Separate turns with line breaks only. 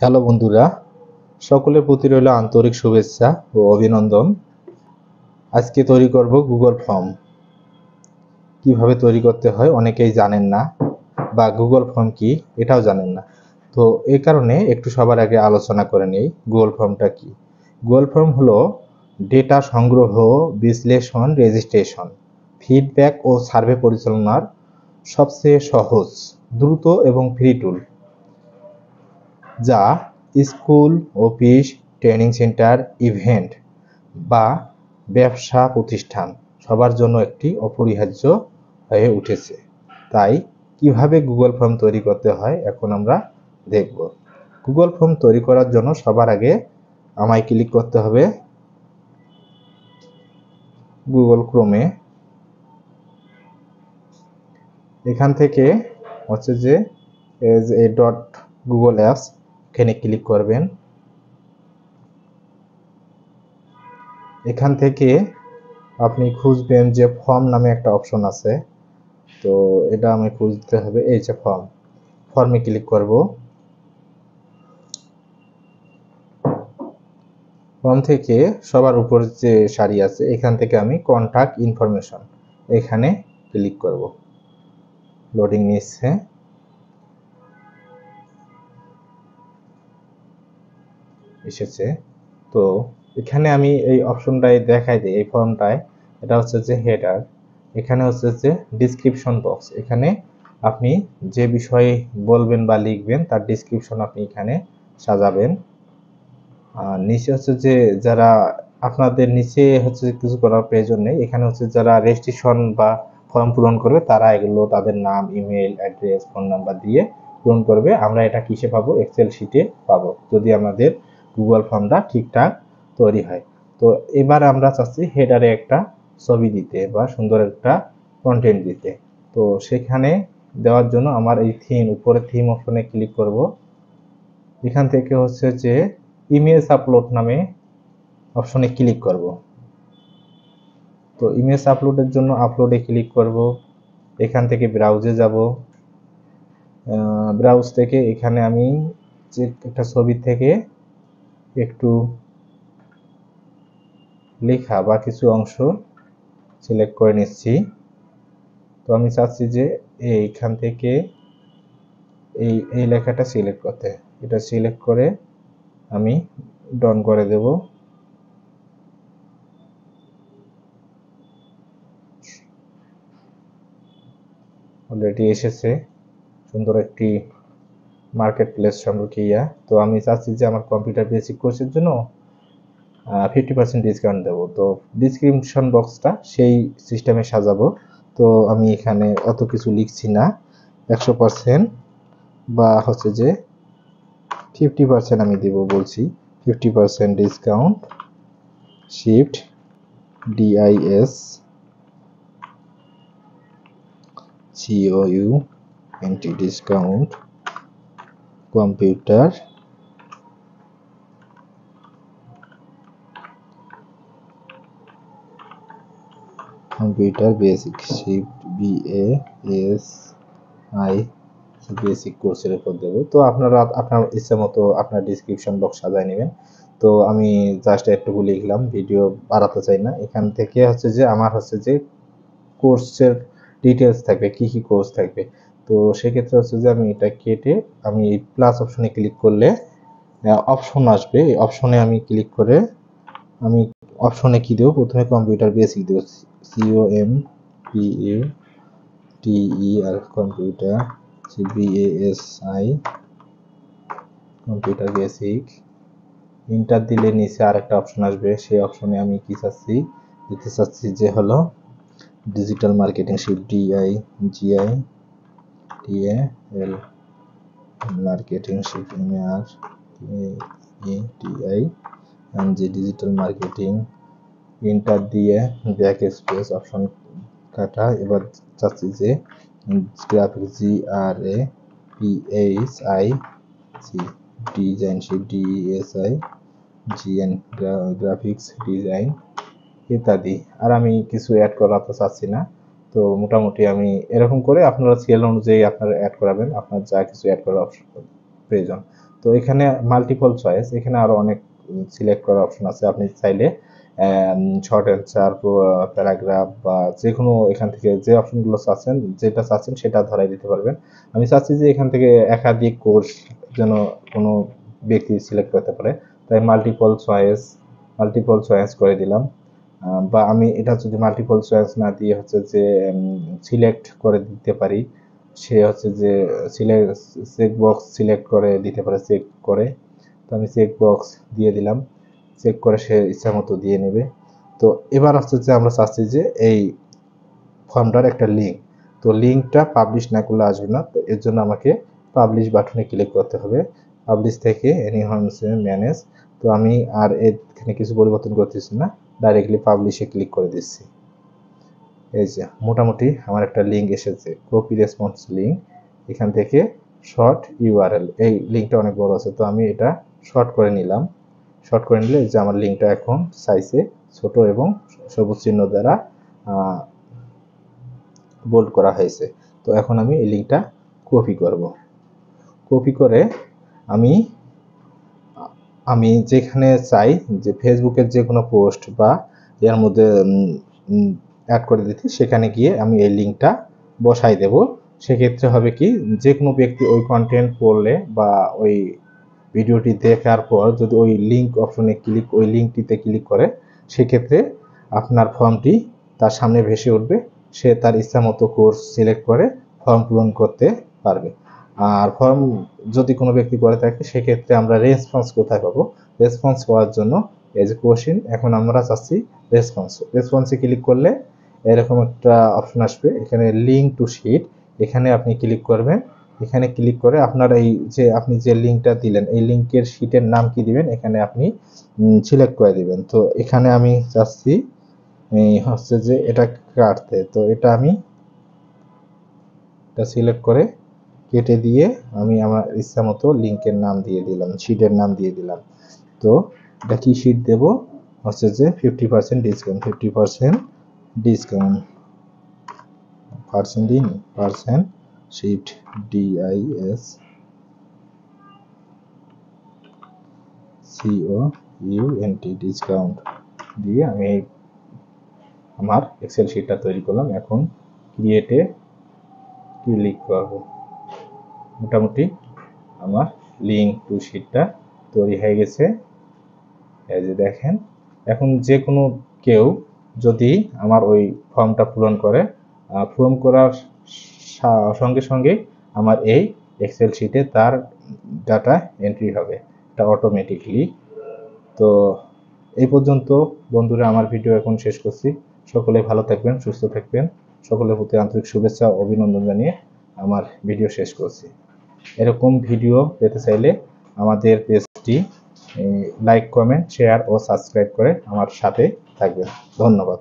Hello বন্ধুরা, সকলের প্রতি রইল আন্তরিক শুভেচ্ছা ও অভিনন্দন। আজকে তৈরি করব গুগল ফর্ম। কিভাবে তৈরি করতে হয় অনেকেই জানেন না, বা গুগল ফর্ম কি এটাও জানেন না। তো এই কারণে একটু সবার আগে আলোচনা করে নেই গুগল ফর্মটা কি। গুগল ফর্ম হলো ডেটা সংগ্রহ, বিশ্লেষণ, রেজিস্ট্রেশন, ফিডব্যাক ও সার্ভে পরিচালনার সবচেয়ে সহজ, দ্রুত এবং ফ্রি টুল, যা school, office, training centre, event বা ব্যবসা প্রতিষ্ঠান সবার জন্য একটি অপরিহার্য হয়ে উঠেছে। তাই কিভাবে গুগল ফর্ম তৈরি করতে হয় এখন আমরা দেখব। গুগল ফর্ম তৈরি করার জন্য সবার আগে আমায় ক্লিক করতে হবে গুগল ক্রোমে। এখান থেকে হচ্ছে যে ডট গুগল অ্যাপস, এখানে ক্লিক করবেন। এখান থেকে আপনি খুঁজবেন যে ফর্ম নামে একটা অপশন আছে, তো এটা আমি খুঁজতে হবে। এই যে ফর্মে ক্লিক করব। ফর্ম থেকে সবার উপর যে সারি আছে এখান থেকে আমি কন্টাক্ট ইনফরমেশন এখানে ক্লিক করব। লোডিং নিচ্ছে। এসেছে। তো এখানে আমি এই অপশনটাই দেখাই দিই। এই ফর্মটায় এটা হচ্ছে যে হেডার, এখানে হচ্ছে যে ডিসক্রিপশন বক্স। এখানে আপনি যে বিষয়ে বলবেন বা লিখবেন তার ডিসক্রিপশন আপনি এখানে সাজাবেন। আর নিচে হচ্ছে যে যারা আপনাদের নিচে হচ্ছে কিছু করার প্রয়োজন নেই। এখানে হচ্ছে যারা রেজিস্ট্রেশন বা ফর্ম পূরণ করবে তারা এগুলো তাদের নাম, ইমেল অ্যাড্রেস, ফোন নাম্বার দিয়ে পূরণ করবে। আমরা এটা কিসে পাবো? এক্সেল শিটে পাবো, যদি আমাদের গুগল ফর্মটা ঠিকঠাক তৈরি হয়। তো এবার আমরা চাচ্ছি হেডারে একটা ছবি দিতে বা সুন্দর একটা কন্টেন্ট দিতে। তো সেখানে দেওয়ার জন্য আমার এই উপরে থিম অপশনে ক্লিক করব। এখান থেকে হচ্ছে যে ইমেজ আপলোড নামে অপশনে ক্লিক করব। তো ইমেজ আপলোডের জন্য আপলোডে ক্লিক করব। এখান থেকে ব্রাউজে যাব। ব্রাউজ থেকে এখানে আমি যে একটা ছবি থেকে একটু লেখা বা কিছু অংশ সিলেক্ট করে নিচ্ছি। তো আমি চাচ্ছি যে এইখান থেকে এই লেখাটা সিলেক্ট করতে। এটা সিলেক্ট করে আমি ডান করে দেব। অলরেডি এসেছে সুন্দর একটি মার্কেট প্লেস সম্পর্কে তো আমি চাচ্ছি যে আমার কম্পিউটার বেসিক কোর্সের জন্য 50% ডিসকাউন্ট দেবো। তো ডিসক্রিপশন বক্সটা সেই সিস্টেমে সাজাবো। তো আমি এখানে অত কিছু লিখছি না, 100% বা হচ্ছে যে 50% আমি দেব বলছি। 50% discount, shift DIS COUNT discount computer basic, shift BASI basic কোর্সের উপর দেবো। তো আপনারা আপনার ইচ্ছা মতো আপনার ডিসক্রিপশন বক্স সাজায় নেবেন। তো আমি জাস্ট একটুকু লিখলাম, ভিডিও বাড়াতে চাই না। এখান থেকে হচ্ছে যে আমার হচ্ছে যে কোর্সের ডিটেলস থাকবে, কি কি কোর্স থাকবে। তো সেক্ষেত্রে হচ্ছে যে আমি এটা কেটে আমি এই প্লাস অপশনে ক্লিক করলে অপশন আসবে। এই অপশনে আমি ক্লিক করে আমি অপশনে কি দেবো? প্রথমে কম্পিউটার বেসিক দেবো, COMPUTER computer, BASI computer basic. Inter দিলে নিচে আরেকটা অপশন আসবে, সেই অপশনে আমি কি চাচ্ছি? দিতে চাচ্ছি যে হলো digital marketing, shift DIGITAL marketing, shift MARKETING digital marketing. Inter দিয়ে ব্যাক স্পেস অপশন কাটা। এবার চাচ্ছি যে graphics, GRAPHIC design, shift DESIGN graphics design ইত্যাদি। আর আমি কিছু অ্যাড করাতে চাচ্ছি না। তো মোটামুটি আমি এরকম করে আপনারা সিএল অনুযায়ী আপনারা অ্যাড করাবেন, আপনার যা কিছু অ্যাড করার প্রয়োজন। তো তো এখানে মাল্টিপল চয়েস, এখানে আরো অনেক সিলেক্ট করার অপশন আছে। আপনি চাইলে শর্ট অ্যান্সার, প্যারাগ্রাফ বা যে কোনো এখান থেকে যে অপশনগুলো চাচ্ছেন, যেটা চাচ্ছেন সেটা ধরাই দিতে পারবেন। আমি চাচ্ছি যে এখান থেকে একাধিক কোর্স যেন কোনো ব্যক্তি সিলেক্ট করতে পারে, তাই মাল্টিপল চয়েস করে দিলাম। বা আমি এটা যদি মাল্টিপল চয়েস না দিয়ে হচ্ছে যে সিলেক্ট করে দিতে পারি, সে হচ্ছে যে চেক বক্স সিলেক্ট করে দিতে পারে, চেক করে। তো আমি চেক বক্স দিয়ে দিলাম, চেক করে সে ইচ্ছা মতো দিয়ে নেবে। তো এবার হচ্ছে যে আমরা চাচ্ছি যে এই ফর্মটার একটা লিঙ্ক, তো লিঙ্কটা পাবলিশ না করলে আসবে না। তো এর জন্য আমাকে পাবলিশ বাটনে ক্লিক করতে হবে। পাবলিশ থেকে এনহান্সে ম্যানেজ, তো আমি আর এখানে কিছু পরিবর্তন করতেছি না, ডাইরেক্টলি পাবলিশে ক্লিক করে দিচ্ছি। এই যে মোটামুটি আমার একটা লিঙ্ক এসেছে, কপি রেসপন্স লিঙ্ক। এখান থেকে শর্ট ইউআরএল, এই লিঙ্কটা অনেক বড় আছে, তো আমি এটা শর্ট করে নিলাম। শর্ট করে নিলে যে আমার লিঙ্কটা এখন সাইজে ছোট এবং সবুজ চিহ্ন দ্বারা বোল্ড করা হয়েছে। তো এখন আমি এই লিঙ্কটা কপি করব। কপি করে আমি যেখানে চাই যে ফেসবুকের যে কোনো পোস্ট বা এর মধ্যে অ্যাড করে দিতে, সেখানে গিয়ে আমি এই লিঙ্কটা বসাই দেব। সেক্ষেত্রে হবে কি, যে কোনো ব্যক্তি ওই কন্টেন্ট পড়লে বা ওই ভিডিওটি দেখার পর যদি ওই লিঙ্ক অপশনে ওই লিঙ্কটিতে ক্লিক করে, সেক্ষেত্রে আপনার ফর্মটি তার সামনে ভেসে উঠবে। সে তার ইচ্ছা মতো কোর্স সিলেক্ট করে ফর্ম পূরণ করতে পারবে। আর ফর্ম যদি কোনো ব্যক্তি করে থাকে, সেক্ষেত্রে আমরা রেসপন্স কোথায় পাবো? রেসপন্স পাওয়ার জন্য এই যে কোশ্চেন, এখন আমরা চাচ্ছি রেসপন্সে ক্লিক করলে এরকম একটা অপশন আসবে, এখানে লিঙ্ক টু শিট, এখানে আপনি ক্লিক করবেন। এখানে ক্লিক করে আপনার এই যে আপনি যে লিঙ্কটা দিলেন, এই লিঙ্কের শিটের নাম কি দিবেন এখানে আপনি সিলেক্ট করে দিবেন। তো এখানে আমি চাচ্ছি হচ্ছে যে এটা কাটতে, তো এটা আমি এটা সিলেক্ট করে কেটে দিয়ে আমি আমার ইচ্ছা মতো লিঙ্কের নাম দিয়ে দিলাম, শিটের নাম দিয়ে দিলাম। তো এটা কি শিট দেব, হচ্ছে যে 50% discount, 50% discount, percent sheet, DISCOUNT discount দিয়ে আমি আমার এক্সেল শিটটা তৈরি করলাম। এখন ক্রিয়েটে ক্লিক করব। মোটামুটি আমার লিঙ্ক টু শিটটা তৈরি হয়ে গেছে। এই যে দেখেন, এখন যে কোনো কেউ যদি আমার ওই ফর্মটা পূরণ করে, পূরণ করার সঙ্গে সঙ্গে আমার এই এক্সেল শিটে তার ডাটা এন্ট্রি হবে, এটা অটোমেটিকলি। তো এই পর্যন্ত বন্ধুরা আমার ভিডিও এখন শেষ করছি। সকলে ভালো থাকবেন, সুস্থ থাকবেন। সকলের প্রতি আন্তরিক শুভেচ্ছা ও অভিনন্দন জানিয়ে আমার ভিডিও শেষ করছি। এরকম ভিডিও পেতে চাইলে আমাদের পেজটি লাইক, কমেন্ট, শেয়ার ও সাবস্ক্রাইব করে আমার সাথে থাকবেন। ধন্যবাদ।